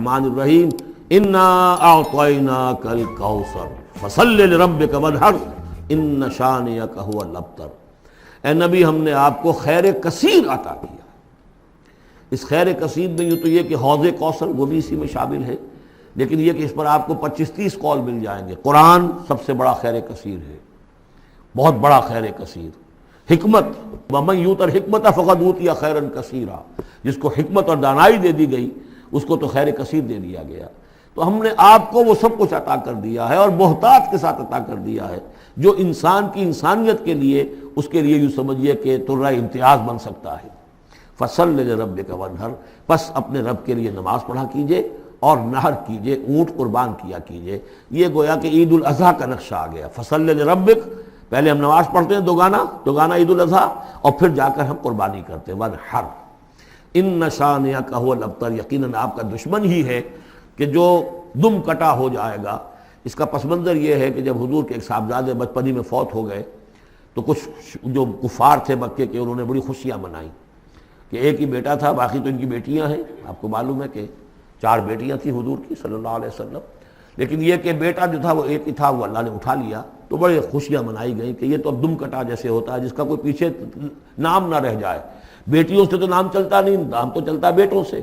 الرحمن الرحیم انا اعطیناک الکوثر فصل لربک وانحر ان شانئک هو الابتر۔ اے نبی ہم نے آپ کو خیر کثیر عطا کیا۔ اس خیر کثیر میں یوں تو یہ کہ حوض کوثر وہ بھی اسی میں شامل ہے، لیکن یہ کہ اس پر آپ کو 25-30 قول مل جائیں گے۔ قرآن سب سے بڑا خیر کثیر ہے، بہت بڑا خیر کثیر۔ حکمت، ومن یؤت الحکمت فقد اوتی خیرا کثیرا، جس کو حکمت اور دانائی دے دی گئی اس کو تو خیر کثیر دے دیا گیا۔ تو ہم نے آپ کو وہ سب کچھ عطا کر دیا ہے، اور محتاط کے ساتھ عطا کر دیا ہے، جو انسان کی انسانیت کے لیے، اس کے لیے یوں سمجھیے کہ ترہ امتیاز بن سکتا ہے۔ فصل لربک وانحر، پس اپنے رب کے لیے نماز پڑھا کیجئے اور نحر کیجئے، اونٹ قربان کیا کیجئے۔ یہ گویا کہ عید الاضحیٰ کا نقشہ آ گیا۔ فصل لربک، پہلے ہم نماز پڑھتے ہیں دوگانا عید الاضحیٰ، اور پھر جا کر ہم قربانی کرتے ہیں۔ وانحر ان شانئک هو الابتر، یقیناً آپ کا دشمن ہی ہے کہ جو دم کٹا ہو جائے گا۔ اس کا پس منظر یہ ہے کہ جب حضور کے ایک صاحبزادے بچپنی میں فوت ہو گئے تو کچھ جو کفار تھے مکے کے، انہوں نے بڑی خوشیاں منائیں کہ ایک ہی بیٹا تھا، باقی تو ان کی بیٹیاں ہیں۔ آپ کو معلوم ہے کہ 4 بیٹیاں تھیں حضور کی صلی اللہ علیہ وسلم، لیکن یہ کہ بیٹا جو تھا وہ ایک ہی تھا، وہ اللہ نے اٹھا لیا، تو بڑے خوشیاں منائی گئیں کہ یہ تو اب دم کٹا جیسے ہوتا ہے جس کا کوئی پیچھے نام نہ رہ جائے۔ بیٹیوں سے تو نام چلتا نہیں، نام تو چلتا بیٹوں سے،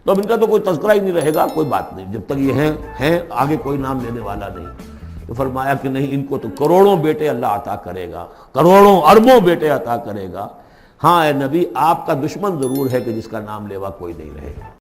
تو اب ان کا تو کوئی تذکرہ ہی نہیں رہے گا۔ کوئی بات نہیں، جب تک یہ ہیں آگے کوئی نام لینے والا نہیں۔ تو فرمایا کہ نہیں، ان کو تو کروڑوں بیٹے اللہ عطا کرے گا، کروڑوں اربوں بیٹے عطا کرے گا۔ ہاں اے نبی، آپ کا دشمن ضرور ہے کہ جس کا نام لیوا کوئی نہیں رہے گا۔